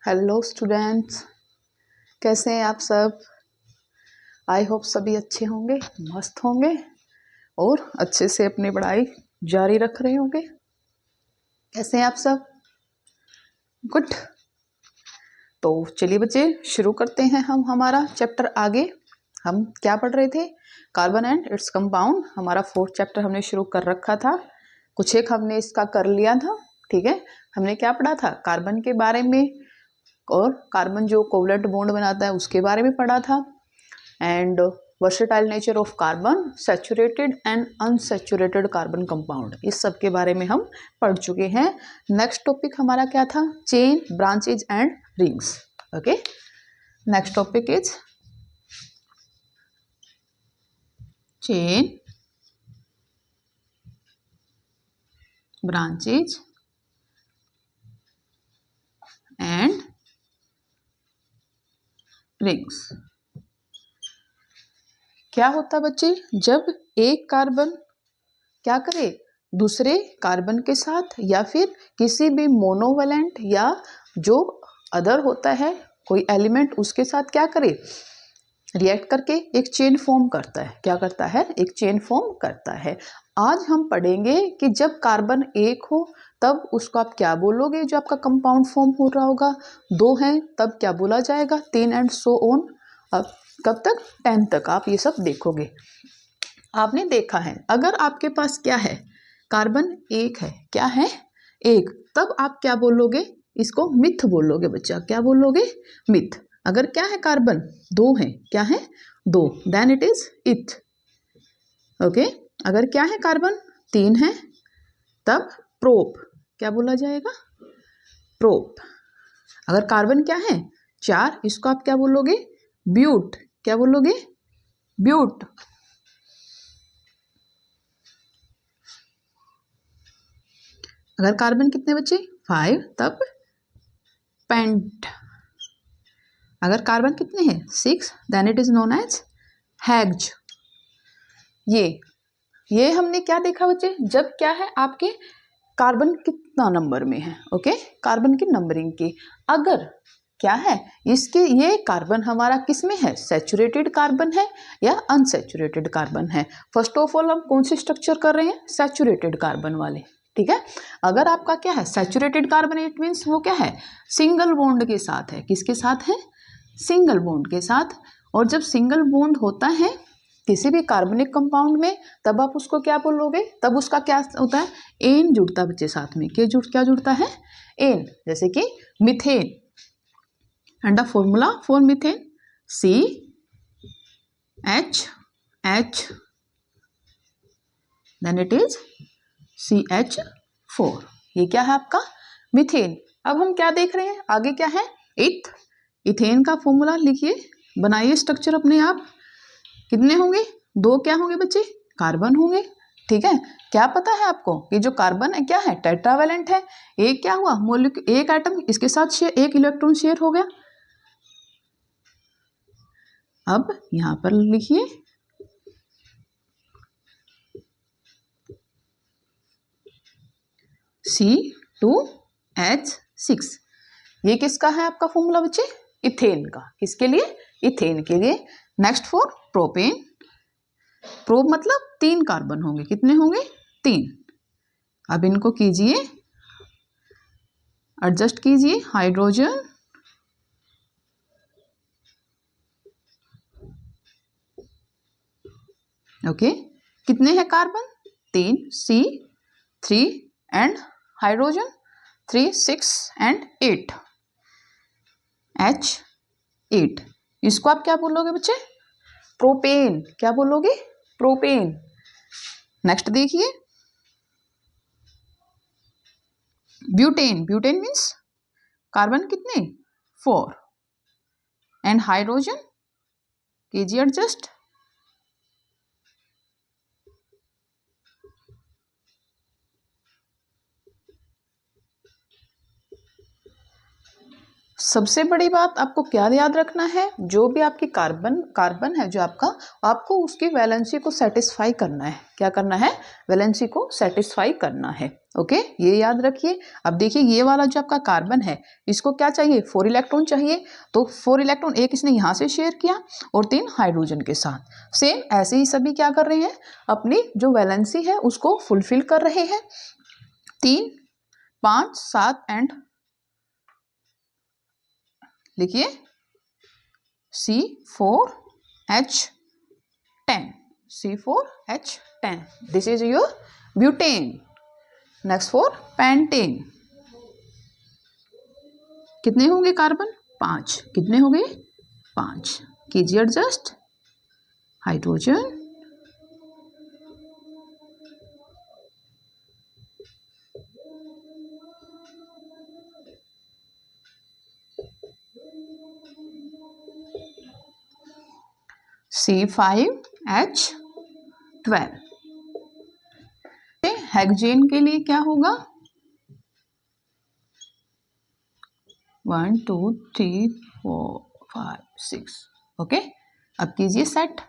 Hello students, कैसे हैं आप सब। आई होप सभी अच्छे होंगे, मस्त होंगे और अच्छे से अपनी पढ़ाई जारी रख रहे होंगे। कैसे हैं आप सब? गुड। तो चलिए बच्चे, शुरू करते हैं हम हमारा चैप्टर। आगे हम क्या पढ़ रहे थे? Carbon and its compound. हमारा 4th चैप्टर हमने शुरू कर रखा था। कुछ एक हमने इसका कर लिया था। ठीक है, हमने क्या पढ़ा था? कार्बन के बारे में और कार्बन जो कोवलेंट बॉन्ड बनाता है उसके बारे में पढ़ा था। And versatile nature of carbon, saturated and unsaturated carbon compound, इस सब के बारे में हम पढ़ चुके हैं। नेक्स्ट टॉपिक हमारा क्या था? Chain, branches and rings. Okay, next topic is chain, branches and rings. क्या होता बच्चे, जब एक कार्बन क्या करे दूसरे कार्बन के साथ या फिर किसी भी मोनोवेलेंट या जो अदर होता है कोई एलिमेंट उसके साथ क्या करे, रिएक्ट करके एक चेन फॉर्म करता है। क्या करता है? एक चेन फॉर्म करता है। आज हम पढ़ेंगे कि जब कार्बन एक हो तब उसको आप क्या बोलोगे, जो आपका कंपाउंड फॉर्म हो रहा होगा। 2 हैं तब क्या बोला जाएगा, 3 एंड सो ऑन। अब कब तक? 10 तक आप ये सब देखोगे। आपने देखा है, अगर आपके पास क्या है, कार्बन एक है, क्या है? एक, तब आप क्या बोलोगे? इसको मिथ बोलोगे बच्चा। क्या बोलोगे? मिथ। अगर क्या है, कार्बन 2 है, क्या है? 2, देन इट इज इथ। ओके, अगर क्या है, कार्बन 3 है, तब प्रोप। क्या बोला जाएगा? प्रोप। अगर कार्बन क्या है, 4, इसको आप क्या बोलोगे? ब्यूट। क्या बोलोगे? ब्यूट। अगर कार्बन कितने बचे? 5, तब पेंट। अगर कार्बन कितने हैं? 6, then it is known as hex. ये हमने क्या देखा बच्चे, जब क्या है आपके कार्बन कितना नंबर में है। ओके, कार्बन की नंबरिंग की। अगर क्या है इसके, ये कार्बन हमारा किस में है, सैचुरेटेड कार्बन है या अनसैचुरेटेड कार्बन है। फर्स्ट ऑफ ऑल हम कौन से स्ट्रक्चर कर रहे हैं? सैचुरेटेड कार्बन वाले। ठीक है, अगर आपका क्या है सैचुरेटेड कार्बन, इट मीन्स वो क्या है, सिंगल बॉन्ड के साथ है। किसके साथ है? सिंगल बॉन्ड के साथ। और जब सिंगल बॉन्ड होता है किसी भी कार्बनिक कंपाउंड में, तब आप उसको क्या बोलोगे? तब उसका क्या होता है? एन जुड़ता है बच्चे साथ में। क्या जुड़ता है? एन। जैसे कि methane, and the formula for methane CH, then it is CH4। ये क्या है आपका? मीथेन। अब हम क्या देख रहे हैं आगे? क्या है? इथेन का फॉर्मूला लिखिए, बनाइए स्ट्रक्चर अपने आप। कितने होंगे? 2 क्या होंगे बच्चे? कार्बन होंगे। ठीक है, क्या पता है आपको कि जो कार्बन है क्या है, टेट्रावेलेंट है। एक क्या हुआ, मॉलिक्यूल, एक एटम इसके साथ शेयर, एक इलेक्ट्रॉन शेयर हो गया। अब यहां पर लिखिए C2H6। ये किसका है आपका फॉर्मूला बच्चे? इथेन का। किसके लिए? इथेन के लिए। Next for propane. प्रो मतलब 3 कार्बन होंगे। कितने होंगे? 3। अब इनको कीजिए, एडजस्ट कीजिए, हाइड्रोजन ओके। कितने हैं carbon? 3, C3 and hydrogen 3, 6 and 8, H8। इसको आप क्या बोलोगे बच्चे? प्रोपेन। क्या बोलोगे? प्रोपेन। नेक्स्ट देखिए, ब्यूटेन। ब्यूटेन मीन्स कार्बन कितने? 4 एंड हाइड्रोजन, कीजिए एडजस्ट, सबसे बड़ी बात आपको क्या याद रखना है, जो भी आपकी कार्बन है जो आपको उसकी वैलेंसी को सेटिस्फाई करना है। क्या करना है? वैलेंसी को सेटिस्फाई करना है। ओके, ये याद रखिए। अब देखिए ये वाला जो आपका कार्बन है, इसको क्या चाहिए? 4 इलेक्ट्रॉन चाहिए। तो 4 इलेक्ट्रॉन एक इसने यहाँ से शेयर किया और 3 हाइड्रोजन के साथ। सेम ऐसे ही सभी क्या कर रहे हैं? अपनी जो वैलेंसी है उसको फुलफिल कर रहे हैं। 3, 5, 7 एंड लिखिए C4H10, C4H10, this is your butane. Next for pentane, कितने होंगे कार्बन? 5। कितने हो गए? 5। कीजिए एडजस्ट। Hydrogen, C5H12। हेक्सेन के लिए क्या होगा? 1 2 3 4 5 6। ओके, अब कीजिए सेट।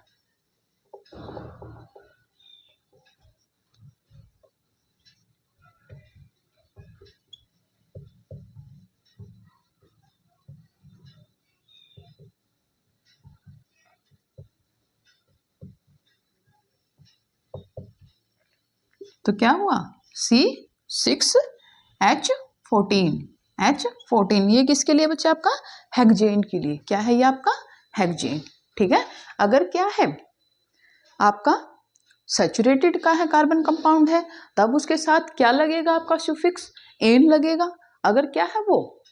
तो क्या हुआ? C6H14, ये किसके लिए बच्चा? आपका हेक्सेन के लिए। क्या है ये आपका? हेक्सेन। ठीक है। अगर क्या है आपका सैचुरेटेड का है कार्बन कंपाउंड है, तब उसके साथ क्या लगेगा? आपका सुफिक्स एन लगेगा। अगर क्या है वो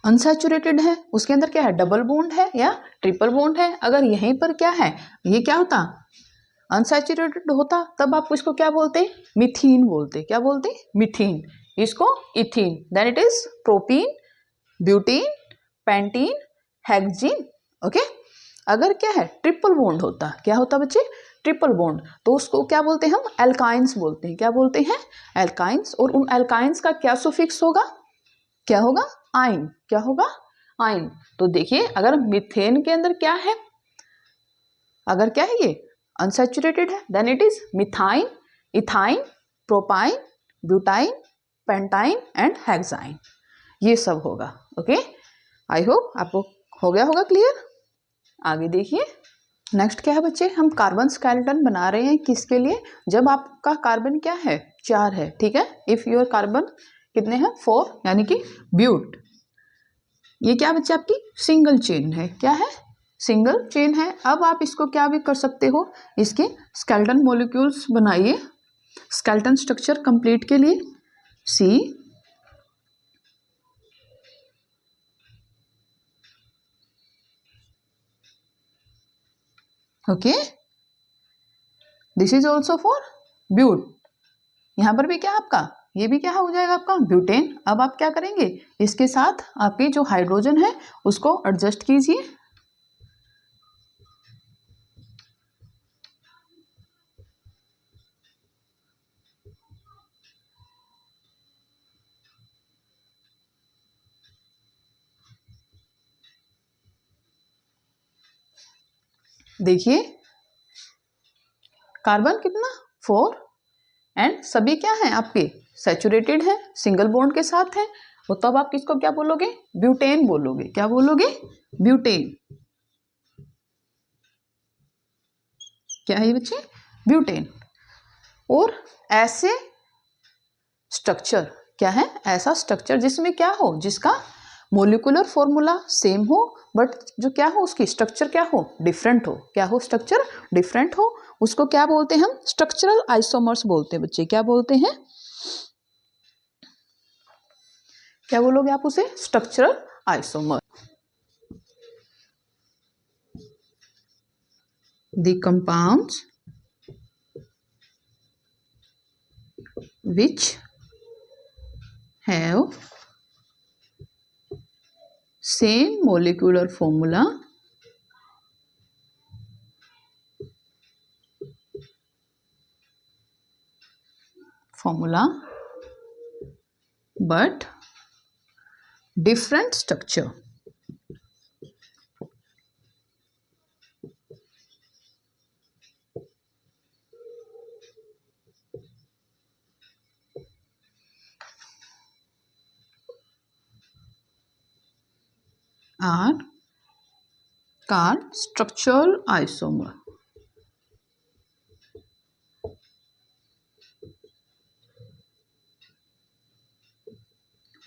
अनसैचुरेटेड है, उसके अंदर क्या है? डबल बॉन्ड है या ट्रिपल बॉन्ड है। अगर यहीं पर क्या है, ये क्या होता? अनसैचुरेटेड होता, तब आप इसको क्या बोलते? मिथीन बोलते। क्या बोलते? मिथीन। इसको ethene. Then it is propene, butene, pentene, hexene. Okay. अगर क्या है? ट्रिपल बॉन्ड होता। क्या होता बच्चे? Triple bond. तो उसको क्या बोलते हैं हम? एल्काइंस बोलते हैं। क्या बोलते हैं? एल्काइंस। और उन एल्काइंस का क्या सुफिक्स होगा? क्या होगा? आइन। क्या होगा? आइन। तो देखिए अगर मीथेन के अंदर क्या है, अगर क्या है ये अनसैचुरेटेड है, then it is methyne, ethyne, propyne, butyne, pentyne and hexyne. ये सब होगा। ओके, आई होप आपको हो गया होगा क्लियर। आगे देखिए नेक्स्ट क्या है बच्चे, हम कार्बन स्केलेटन बना रहे हैं किसके लिए? जब आपका कार्बन क्या है? 4 है। ठीक है। इफ योर कार्बन कितने हैं? 4, यानी कि ब्यूट। ये क्या बच्चे? आपकी सिंगल चेन है। क्या है? सिंगल चेन है। अब आप इसको क्या भी कर सकते हो, इसके स्केलेटन मॉलिक्यूल्स बनाइए स्केलेटन स्ट्रक्चर कंप्लीट के लिए। See okay, this is also for but. यहां पर भी क्या आपका, ये भी क्या हो जाएगा आपका? ब्यूटेन। अब आप क्या करेंगे? इसके साथ आपके जो हाइड्रोजन है उसको एडजस्ट कीजिए। देखिए कार्बन कितना? 4 एंड सभी क्या है आपके? सैचुरेटेड है, सिंगल बॉन्ड के साथ है। वो तब आप किसको क्या बोलोगे? ब्यूटेन बोलोगे। क्या बोलोगे? ब्यूटेन। क्या है बच्चे? ब्यूटेन। और ऐसे स्ट्रक्चर क्या है? ऐसा स्ट्रक्चर जिसमें क्या हो, जिसका मोलिकुलर फॉर्मूला सेम हो, बट जो क्या हो उसकी स्ट्रक्चर क्या हो? डिफरेंट हो। क्या हो? स्ट्रक्चर डिफरेंट हो। उसको क्या बोलते हैं हम? स्ट्रक्चरल आइसोमर्स बोलते हैं बच्चे। क्या बोलते हैं? क्या बोलोगे आप उसे? Structural isomer. The compounds which have same molecular formula but different structure. Are called structural isomer.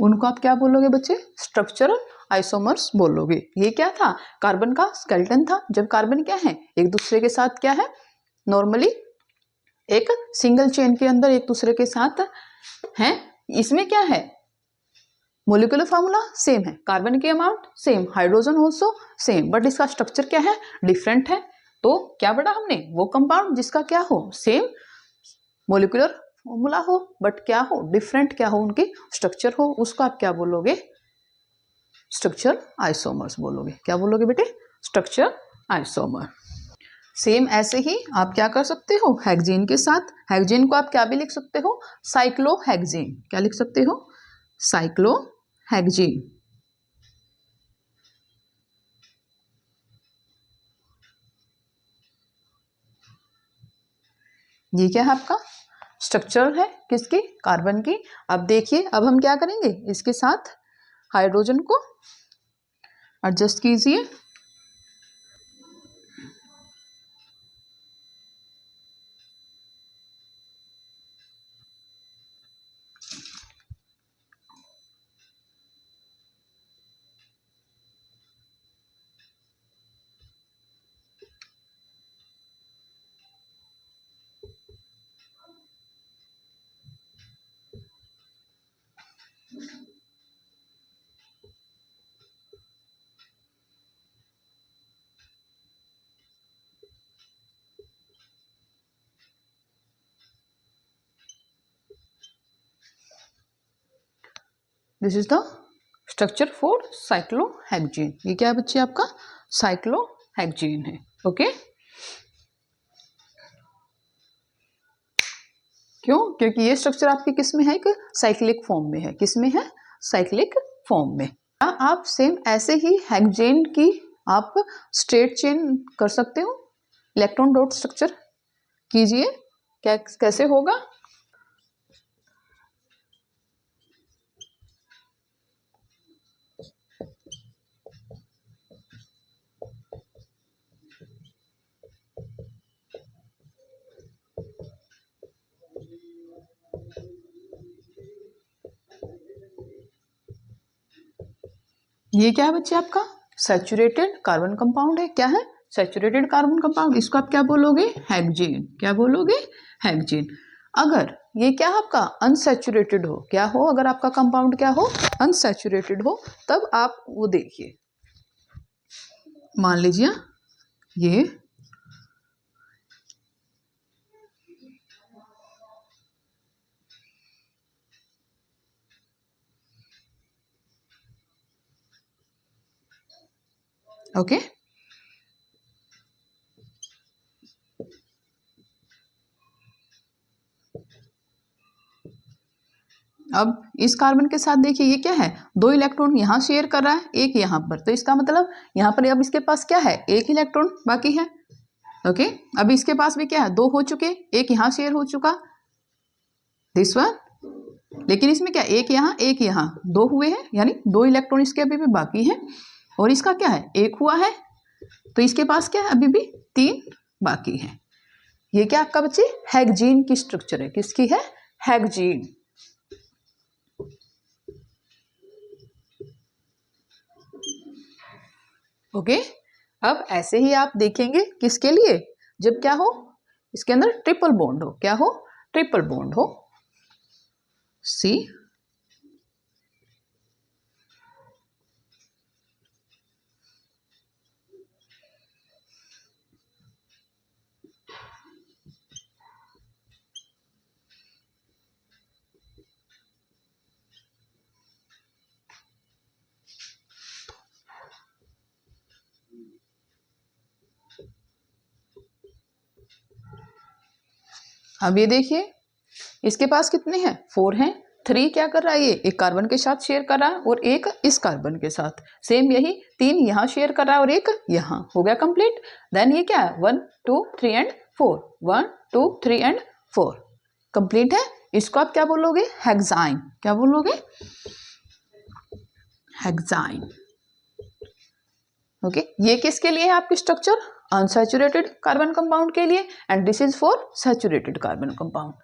उनको आप क्या बोलोगे बच्चे? स्ट्रक्चरल आइसोमर्स बोलोगे। ये क्या था? कार्बन का स्केलेटन था। जब कार्बन क्या है, एक दूसरे के साथ क्या है, नॉर्मली एक सिंगल चेन के अंदर एक दूसरे के साथ हैं। इसमें क्या है, मोलिकुलर फॉर्मूला सेम है, कार्बन की amount same, hydrogen also same, but इसका स्ट्रक्चर क्या है, डिफरेंट है। तो क्या पढ़ा हमने? वो कंपाउंड जिसका क्या हो, सेम मोलिकुलर फॉर्मूला हो, बट क्या हो, डिफरेंट क्या हो, उनके स्ट्रक्चर हो, उसको आप क्या बोलोगे? स्ट्रक्चर आइसोमर्स बोलोगे। क्या बोलोगे बेटे? Structure isomer. सेम ऐसे ही आप क्या कर सकते हो, हेक्सेन के साथ, हेक्सेन को आप क्या भी लिख सकते हो, साइक्लोहेक्सेन। क्या लिख सकते हो? साइक्लोहेक्सेन। ये क्या है आपका? स्ट्रक्चर है किसकी? कार्बन की। अब देखिए, अब हम क्या करेंगे, इसके साथ हाइड्रोजन को एडजस्ट कीजिए। This is the structure for cyclohexane. ये क्या है बच्चे? आपका साइक्लोहेक्सेन है। ओके, क्यों? क्योंकि ये स्ट्रक्चर आपके किस में है? एक साइक्लिक फॉर्म में है। किस में है? साइक्लिक फॉर्म में। आप सेम ऐसे ही हेक्सेन की आप स्ट्रेट चेन कर सकते हो। इलेक्ट्रॉन डॉट स्ट्रक्चर कीजिए, क्या कैसे होगा? ये क्या है बच्चे? आपका सैचुरेटेड कार्बन कंपाउंड है। क्या है? Saturated carbon compound. इसको आप क्या बोलोगे? हेक्सेन। क्या बोलोगे? हेक्सेन। अगर ये क्या आपका अनसैचुरेटेड हो, क्या हो, अगर आपका कंपाउंड क्या हो, अनसैचुरेटेड हो, तब आप वो देखिए, मान लीजिए ये ओके। अब इस कार्बन के साथ देखिए, ये क्या है, दो इलेक्ट्रॉन यहाँ शेयर कर रहा है, एक यहाँ पर, तो इसका मतलब यहाँ पर अब इसके पास क्या है, एक इलेक्ट्रॉन बाकी है। ओके, अब इसके पास भी क्या है, दो हो चुके, एक यहाँ शेयर हो चुका, दिस वन, लेकिन इसमें क्या, एक यहाँ दो हुए हैं, यानी दो इलेक्ट्रॉन इसके अभी भी बाकी है, और इसका क्या है, एक हुआ है, तो इसके पास क्या है, अभी भी तीन बाकी है। ये क्या आपका बच्चे, हेक्सेन की स्ट्रक्चर है। किसकी है? हेक्सेन। ओके, अब ऐसे ही आप देखेंगे किसके लिए, जब क्या हो, इसके अंदर ट्रिपल बॉन्ड हो। क्या हो? ट्रिपल बॉन्ड हो। सी अब ये देखिए, इसके पास कितने हैं, 4 हैं, 3 क्या कर रहा है, ये एक कार्बन के साथ शेयर कर रहा है और एक इस कार्बन के साथ, सेम यही 3 यहाँ शेयर कर रहा है और एक यहाँ, हो गया कंप्लीट। देन ये क्या है 1 2 3 एंड 4, 1 2 3 एंड 4 कंप्लीट है। इसको आप क्या बोलोगे, हेक्साइन। क्या बोलोगे, हेक्साइन। ओके, ये किसके लिए है आपकी स्ट्रक्चर, अनसैचुरेटेड कार्बन कंपाउंड के लिए, and this is for saturated carbon compound.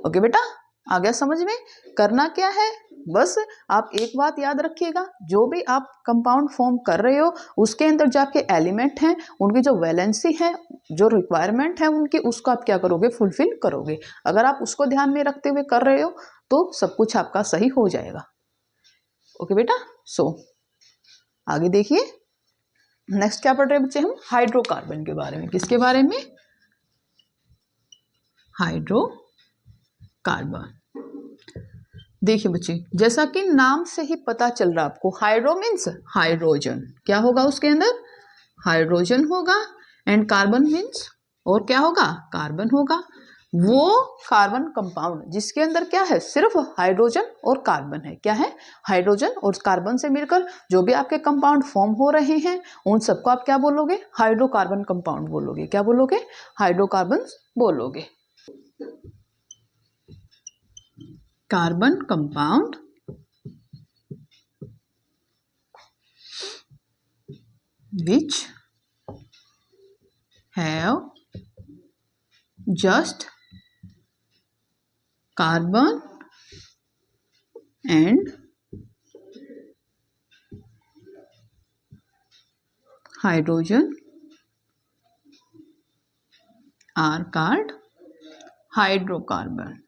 Okay बेटा, आ गया समझ में। करना क्या है, बस आप एक बात याद रखिएगा, जो भी आप कंपाउंड फॉर्म कर रहे हो उसके अंदर जो आपके एलिमेंट हैं उनकी जो वैलेंसी है, जो रिक्वायरमेंट है उनकी, उसको आप क्या करोगे, फुलफिल करोगे। अगर आप उसको ध्यान में रखते हुए कर रहे हो तो सब कुछ आपका सही हो जाएगा। ओके बेटा, सो आगे देखिए नेक्स्ट क्या पढ़ रहे हैं बच्चे हम, हाइड्रोकार्बन के बारे में। किसके बारे में, हाइड्रोकार्बन। देखिए बच्चे, जैसा कि नाम से ही पता चल रहा है आपको, हाइड्रो मीन्स हाइड्रोजन, क्या होगा उसके अंदर, हाइड्रोजन होगा, एंड कार्बन मीन्स, और क्या होगा, कार्बन होगा। वो कार्बन कंपाउंड जिसके अंदर क्या है, सिर्फ हाइड्रोजन और कार्बन है। क्या है, हाइड्रोजन और कार्बन से मिलकर जो भी आपके कंपाउंड फॉर्म हो रहे हैं उन सबको आप क्या बोलोगे, हाइड्रोकार्बन कंपाउंड बोलोगे। क्या बोलोगे, हाइड्रोकार्बन बोलोगे। Carbon compound which have just carbon and hydrogen are called hydrocarbon।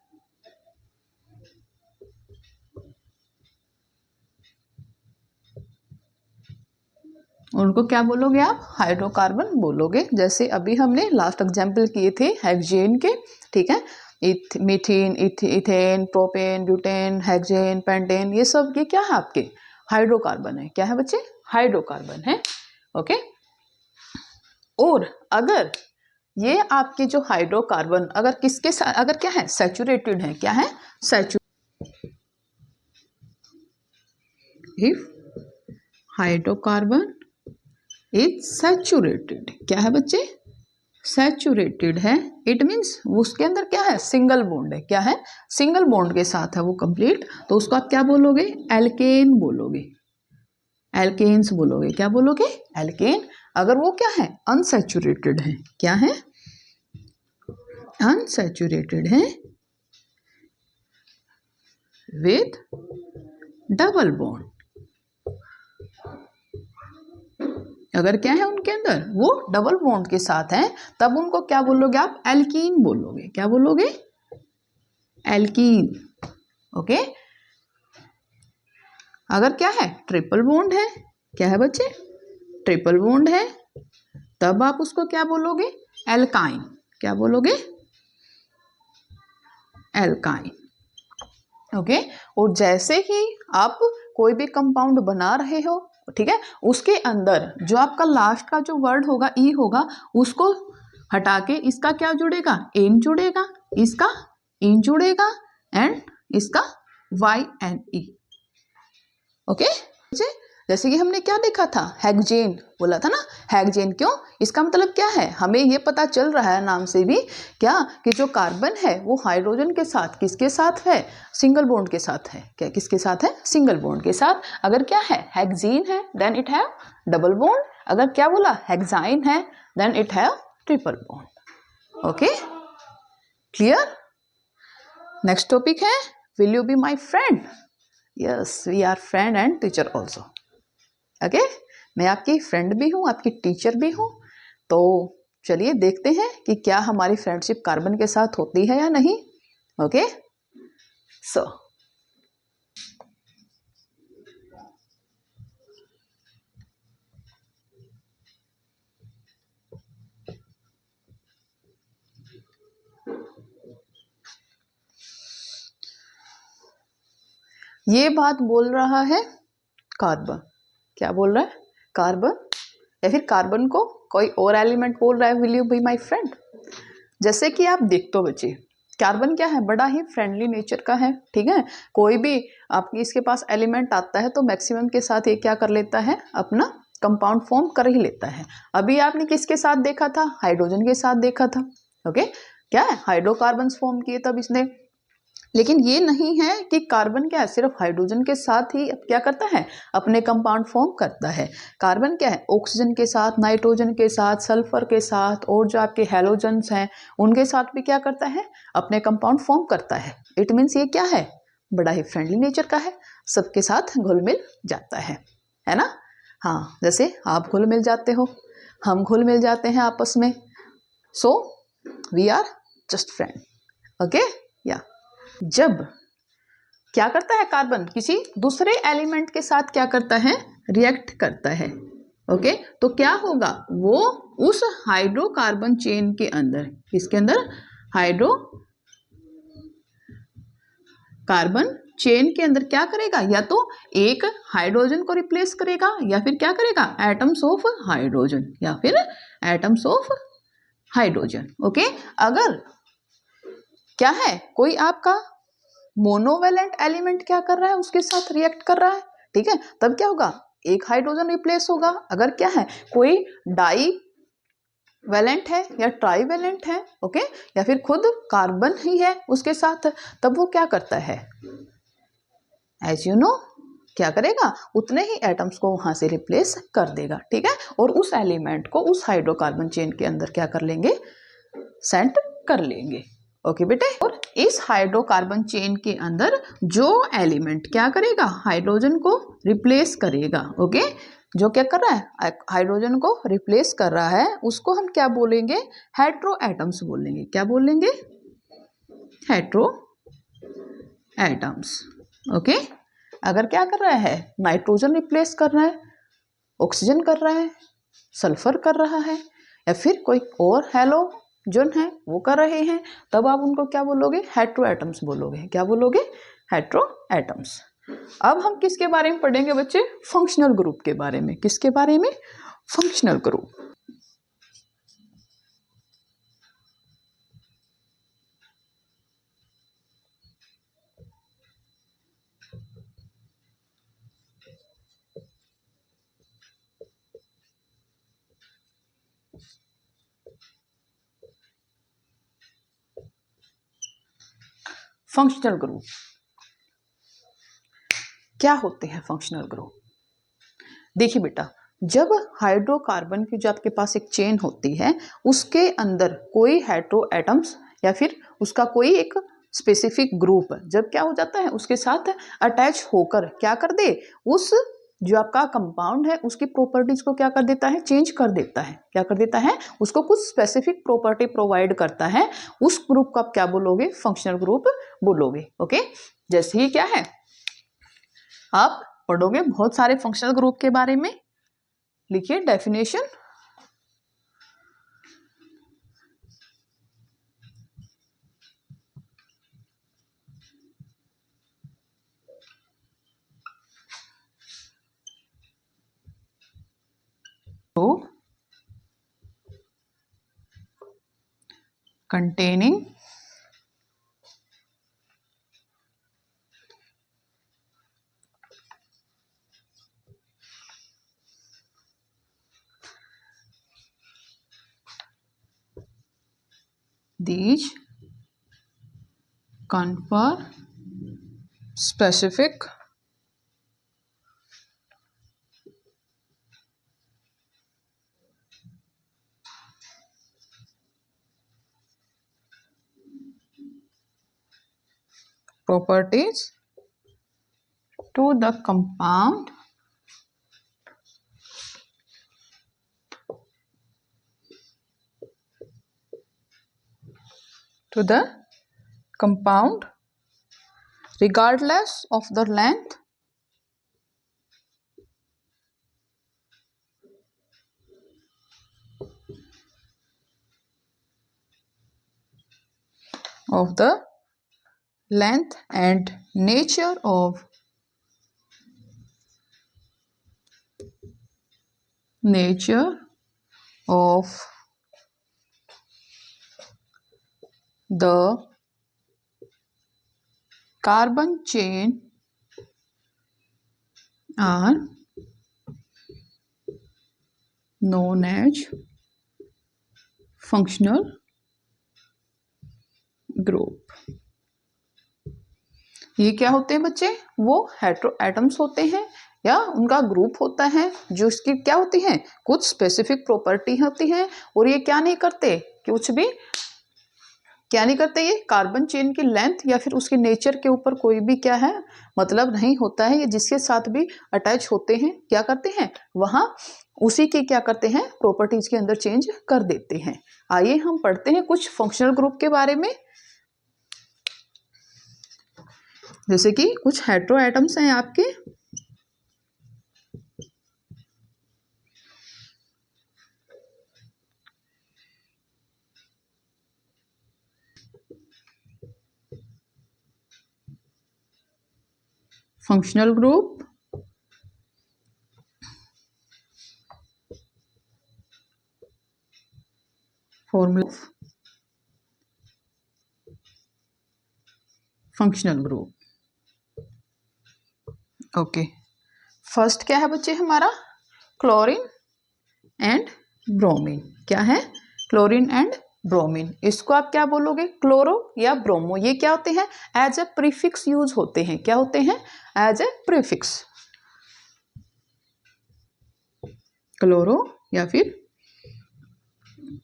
उनको क्या बोलोगे आप, हाइड्रोकार्बन बोलोगे। जैसे अभी हमने लास्ट एग्जाम्पल किए थे हेक्सेन के, ठीक है, methane, ethane, propane, butane, hexane, pentane, ये सब ये क्या है आपके हाइड्रोकार्बन है। क्या है बच्चे, हाइड्रोकार्बन है। ओके, और अगर ये आपके जो हाइड्रोकार्बन अगर किसके साथ, अगर क्या है, सैचुरेटेड है, क्या है, इफ हाइड्रोकार्बन इज सैचुरेटेड, क्या है बच्चे, सैचुरेटेड है, इट मीन्स उसके अंदर क्या है, सिंगल बॉन्ड है। क्या है, सिंगल बॉन्ड के साथ है वो कंप्लीट, तो उसको आप क्या बोलोगे, एल्केन बोलोगे, एल्केन्स बोलोगे। क्या बोलोगे, एल्केन। अगर वो क्या है, अनसैचुरेटेड है, क्या है, अनसैचुरेटेड है विथ डबल बॉन्ड, अगर क्या है उनके अंदर वो डबल बॉन्ड के साथ है, तब उनको क्या बोलोगे आप, एल्कीन बोलोगे। क्या बोलोगे, एल्कीन। ओके, अगर क्या है, ट्रिपल बॉन्ड है, क्या है बच्चे, ट्रिपल बॉन्ड है, तब आप उसको क्या बोलोगे, एल्काइन। क्या बोलोगे, एल्काइन। ओके, और जैसे ही आप कोई भी कंपाउंड बना रहे हो, ठीक है, उसके अंदर जो आपका लास्ट का जो वर्ड होगा, ई होगा, उसको हटा के इसका क्या जुड़ेगा, एन जुड़ेगा, इसका इन जुड़ेगा, एंड इसका वाई एन ई। ओके, जैसे कि हमने क्या देखा था, हेक्सेन बोला था ना, हेक्सेन क्यों, इसका मतलब क्या है, हमें ये पता चल रहा है नाम से भी क्या, कि जो कार्बन है वो हाइड्रोजन के साथ किसके साथ है, सिंगल बॉन्ड के साथ है। क्या किसके साथ है, सिंगल बॉन्ड के साथ। अगर क्या है, हेक्सेन है, then it have double bond. अगर क्या बोला, हेक्साइन है, then it have triple bond. Okay, clear. Next topic है, will you be my friend. Yes, we are friend and teacher also. Okay, मैं आपकी फ्रेंड भी हूँ, आपकी टीचर भी हूँ। तो चलिए देखते हैं कि क्या हमारी फ्रेंडशिप कार्बन के साथ होती है या नहीं। ओके, सो ये बात बोल रहा है कार्बन। क्या बोल रहा है, कार्बन, या फिर कार्बन को कोई और एलिमेंट बोल रहा है, will you be my friend. जैसे कि आप देखते हो बच्चे, कार्बन क्या है, बड़ा ही फ्रेंडली नेचर का है, ठीक है। कोई भी आपकी इसके पास एलिमेंट आता है तो मैक्सिमम के साथ ये क्या कर लेता है, अपना कंपाउंड फॉर्म कर ही लेता है। अभी आपने किसके साथ देखा था, हाइड्रोजन के साथ देखा था, ओके। क्या है, हाइड्रोकार्बन्स फॉर्म किए तब इसने। लेकिन ये नहीं है कि कार्बन क्या है सिर्फ हाइड्रोजन के साथ ही क्या करता है, अपने कंपाउंड फॉर्म करता है। कार्बन क्या है, ऑक्सीजन के साथ, नाइट्रोजन के साथ, सल्फर के साथ, और जो आपके हैलोजन्स हैं उनके साथ भी क्या करता है, अपने कंपाउंड फॉर्म करता है। इट मीन्स ये क्या है, बड़ा ही फ्रेंडली नेचर का है, सबके साथ घुल मिल जाता है ना। हाँ, जैसे आप घुल मिल जाते हो, हम घुल मिल जाते हैं आपस में, so we are just friend, okay. या जब क्या करता है कार्बन, किसी दूसरे एलिमेंट के साथ क्या करता है, रिएक्ट करता है, ओके। तो क्या होगा, वो उस हाइड्रोकार्बन चेन के अंदर, किसके अंदर, हाइड्रो कार्बन चेन के अंदर क्या करेगा, या तो एक हाइड्रोजन को रिप्लेस करेगा, या फिर क्या करेगा, एटम्स ऑफ हाइड्रोजन, या फिर एटम्स ऑफ हाइड्रोजन, ओके। अगर क्या है, कोई आपका मोनोवेलेंट एलिमेंट क्या कर रहा है, उसके साथ रिएक्ट कर रहा है, ठीक है, तब क्या होगा, एक हाइड्रोजन रिप्लेस होगा। अगर क्या है, कोई डाई वैलेंट है या ट्राई वैलेंट है, ओके, या फिर खुद कार्बन ही है उसके साथ, तब वो क्या करता है, एज यू नो, क्या करेगा, उतने ही एटम्स को वहां से रिप्लेस कर देगा, ठीक है। और उस एलिमेंट को उस हाइड्रोकार्बन चेन के अंदर क्या कर लेंगे, सेंट कर लेंगे, ओके बेटे। और इस हाइड्रोकार्बन चेन के अंदर जो एलिमेंट क्या करेगा, हाइड्रोजन को रिप्लेस करेगा, ओके, जो क्या कर रहा है, हाइड्रोजन को रिप्लेस कर रहा है, उसको हम क्या बोलेंगे, हेट्रो एटम्स बोलेंगे। क्या बोलेंगे, हेट्रो एटम्स, ओके। अगर क्या कर रहा है, नाइट्रोजन रिप्लेस कर रहा है, ऑक्सीजन कर रहा है, सल्फर कर रहा है, या फिर कोई और हैलोजन है वो कर रहे हैं, तब आप उनको क्या बोलोगे, हेट्रो एटम्स बोलोगे। क्या बोलोगे, हेट्रो एटम्स। अब हम किसके बारे में पढ़ेंगे बच्चे, फंक्शनल ग्रुप के बारे में। किसके बारे में, फंक्शनल ग्रुप। फंक्शनल ग्रुप क्या होते हैं, फंक्शनल ग्रुप। देखिए बेटा, जब हाइड्रोकार्बन की जो आपके पास एक चेन होती है, उसके अंदर कोई हेट्रो एटम्स या फिर उसका कोई एक स्पेसिफिक ग्रुप जब क्या हो जाता है, उसके साथ अटैच होकर क्या कर दे, उस जो आपका कंपाउंड है उसकी प्रॉपर्टीज को क्या कर देता है, चेंज कर देता है। क्या कर देता है, उसको कुछ स्पेसिफिक प्रॉपर्टी प्रोवाइड करता है, उस ग्रुप को आप क्या बोलोगे, फंक्शनल ग्रुप बोलोगे, ओके। जैसे ही क्या है, आप पढ़ोगे बहुत सारे फंक्शनल ग्रुप के बारे में, लिखिए डेफिनेशन। तो containing these confer specific properties to the compound regardless of the length of the length and nature of the carbon chain are known as functional group। ये क्या होते हैं बच्चे? वो हेटेरो एटम्स होते हैं या उनका ग्रुप होता है जो इसकी क्या होती है, कुछ स्पेसिफिक प्रॉपर्टी होती है, और ये क्या नहीं करते, कुछ भी क्या नहीं करते, ये कार्बन चेन की लेंथ या फिर उसके नेचर के ऊपर कोई भी क्या है मतलब नहीं होता है। ये जिसके साथ भी अटैच होते हैं क्या करते हैं, वहां उसी के क्या करते हैं, प्रॉपर्टीज के अंदर चेंज कर देते हैं। आइए हम पढ़ते हैं कुछ फंक्शनल ग्रुप के बारे में। जैसे कि कुछ हेटेरो एटम्स हैं आपके, functional group formula functional group. Okay, first क्या है बच्चे हमारा, क्लोरीन एंड ब्रोमीन। क्या है, क्लोरीन एंड ब्रोमीन। इसको आप क्या बोलोगे, क्लोरो या ब्रोमो। ये क्या होते हैं, एज ए प्रीफिक्स यूज होते हैं। क्या होते हैं, एज ए प्रीफिक्स। क्लोरो या फिर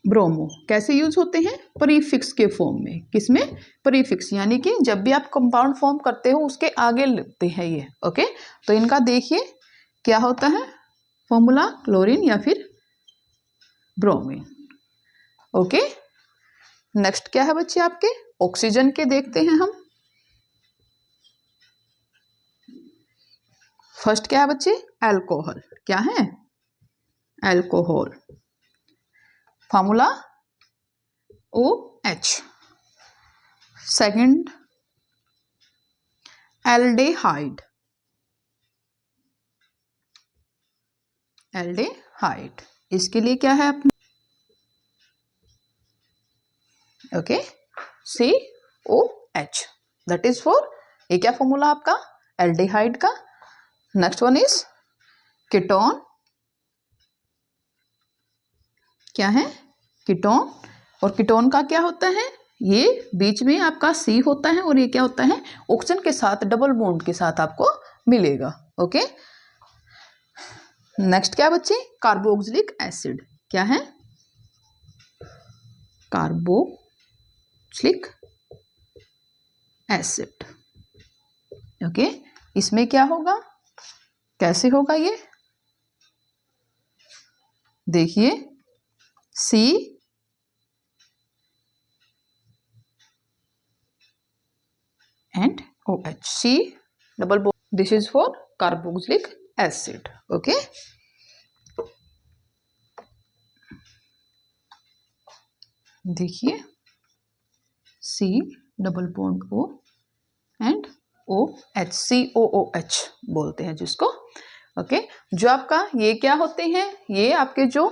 ब्रोमो कैसे यूज होते हैं, प्रीफिक्स के फॉर्म में। किसमें, प्रीफिक्स, यानी कि जब भी आप कंपाउंड फॉर्म करते हो उसके आगे लिखते हैं ये। ओके, तो इनका देखिए क्या होता है फॉर्मूला, क्लोरीन या फिर ब्रोमीन। ओके, नेक्स्ट क्या है बच्चे आपके, ऑक्सीजन के देखते हैं हम। फर्स्ट क्या है बच्चे, अल्कोहल। क्या है, अल्कोहल, फॉर्मूला OH। सेकंड एल्डेहाइड, एल्डेहाइड, इसके लिए क्या है अपना, okay, COH, that is for, ये क्या फॉर्मूला आपका एल्डेहाइड का। Next one is ketone. क्या है, कीटोन, और कीटोन का क्या होता है, ये बीच में आपका C होता है और ये क्या होता है, ऑक्सीजन के साथ डबल बॉन्ड के साथ आपको मिलेगा। ओके, नेक्स्ट क्या बच्चे, कार्बोक्सिलिक एसिड। क्या है, कार्बोक्सिलिक एसिड। ओके, इसमें क्या होगा, कैसे होगा ये, देखिए C and OH, C double bond, this is for carboxylic acid. Okay, देखिए C double bond O and OH, COOH बोलते हैं जिसको। ओके, जो आपका ये क्या होते हैं, ये आपके जो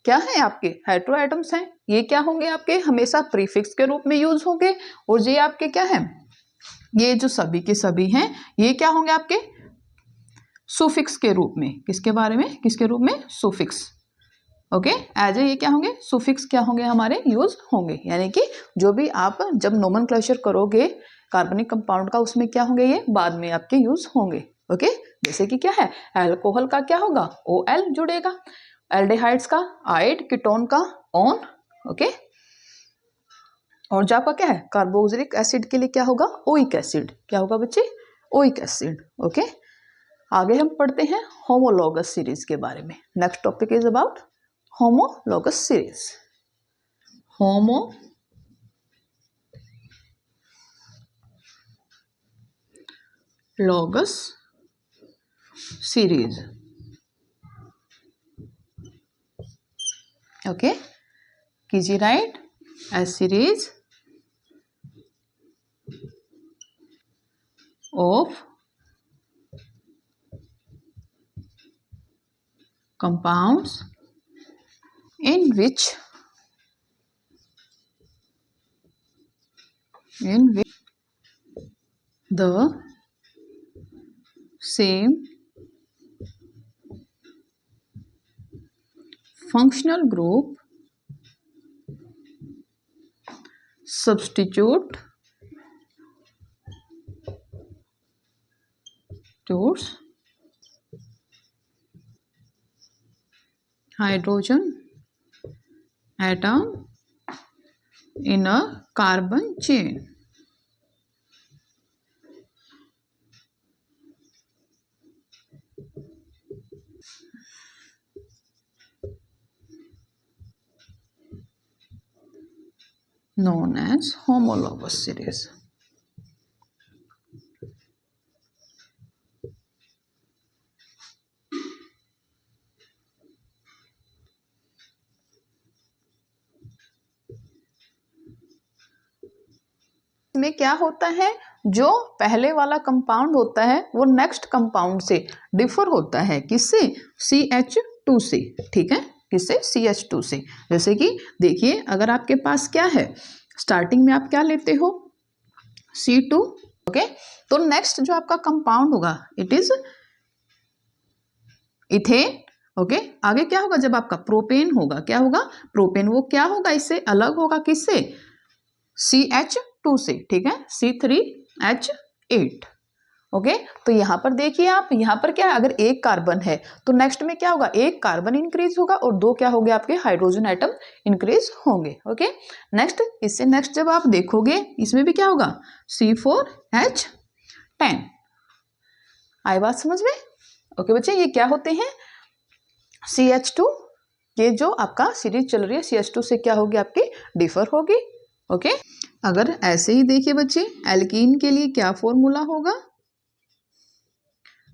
क्या है, आपके हेटेरो एटम्स हैं, ये क्या होंगे आपके, हमेशा प्रीफिक्स के रूप में यूज होंगे। और ये आपके क्या है, ये जो सभी के सभी हैं ये क्या होंगे आपके सुफिक्स के रूप में। किसके बारे में, किसके रूप में, सुफिक्स। ओके, एज ए ये क्या होंगे, सुफिक्स क्या होंगे हमारे यूज होंगे, यानी कि जो भी आप जब नोमेनक्लेचर करोगे कार्बनिक कंपाउंड का उसमें क्या होंगे, ये बाद में आपके यूज होंगे। ओके, जैसे कि क्या है, अल्कोहल का क्या होगा, OL जुड़ेगा, एल्डिहाइड्स का आइड, कीटोन का ऑन। ओके, और जो आपका क्या है कार्बोक्सिलिक एसिड के लिए क्या होगा, ओइक एसिड। क्या होगा बच्चे, ओइक एसिड। ओके, आगे हम पढ़ते हैं होमोलॉगस सीरीज के बारे में। Next topic is about homologous series. Homologous series. Okay, कीजिए right, a series of compounds in which the same functional group substitute hydrogen atom in a carbon chain. Known as homologous series. में क्या होता है, जो पहले वाला compound होता है वो नेक्स्ट कंपाउंड से डिफर होता है, किससे? CH2 से, ठीक है, किससे? CH2 से। जैसे कि देखिए, अगर आपके पास क्या है, स्टार्टिंग में आप क्या लेते हो? C2, ओके, तो नेक्स्ट जो आपका कंपाउंड होगा इट इज इथेन, ओके। आगे क्या होगा? जब आपका प्रोपेन होगा, क्या होगा? प्रोपेन, वो क्या होगा? इससे अलग होगा, किससे? CH2 से, ठीक है, C3H8, ओके। तो यहां पर देखिए आप, यहां पर क्या है, अगर एक कार्बन है तो नेक्स्ट में क्या होगा? एक कार्बन इंक्रीज होगा और दो क्या होंगे? आपके हाइड्रोजन एटम इंक्रीज होंगे, ओके। नेक्स्ट, इससे नेक्स्ट जब आप देखोगे इसमें भी क्या होगा? C4H10। आई बात समझ में? ओके बच्चे, ये क्या होते हैं? CH2, ये जो आपका सीरीज चल रही है CH2 से क्या होगी? आपकी डिफर होगी, ओके। अगर ऐसे ही देखिए बच्चे, एल्कीन के लिए क्या फॉर्मूला होगा?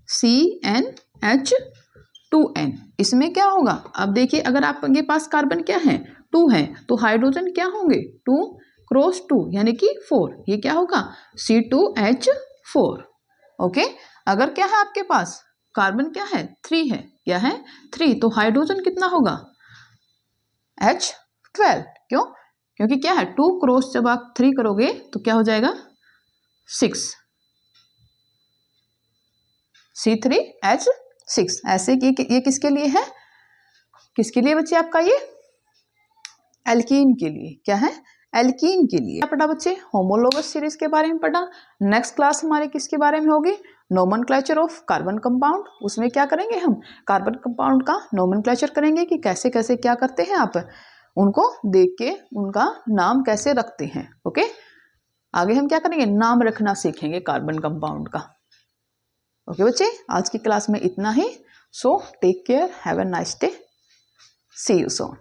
CnH2n। इसमें क्या होगा? अब देखिए, अगर आपके पास कार्बन क्या है? 2 है, तो हाइड्रोजन क्या होंगे? 2 क्रॉस 2 यानी कि 4, ये क्या होगा? C2H4, okay. अगर क्या है आपके पास? कार्बन क्या है? 3 है, क्या है? 3, तो हाइड्रोजन कितना होगा? H12, क्यों? क्योंकि क्या है? 2 क्रॉस जब आप 3 करोगे तो क्या हो जाएगा? 6, C3H6। ऐसे कि ये किसके लिए है? किसके लिए बच्चे? आपका ये एल्कीन के लिए। क्या है? एल्कीन के लिए। क्या पढ़ा बच्चे? होमोलोगस सीरीज के बारे में पढ़ा। नेक्स्ट क्लास हमारे किसके बारे में होगी? Nomenclature of carbon compound. उसमें क्या करेंगे हम? कार्बन कंपाउंड का नोमेनक्लेचर करेंगे कि कैसे कैसे क्या करते हैं आप उनको देख के उनका नाम कैसे रखते हैं, ओके। आगे हम क्या करेंगे? नाम रखना सीखेंगे कार्बन कंपाउंड का, ओके बच्चे। आज की क्लास में इतना ही। So take care, have a nice day, see you soon.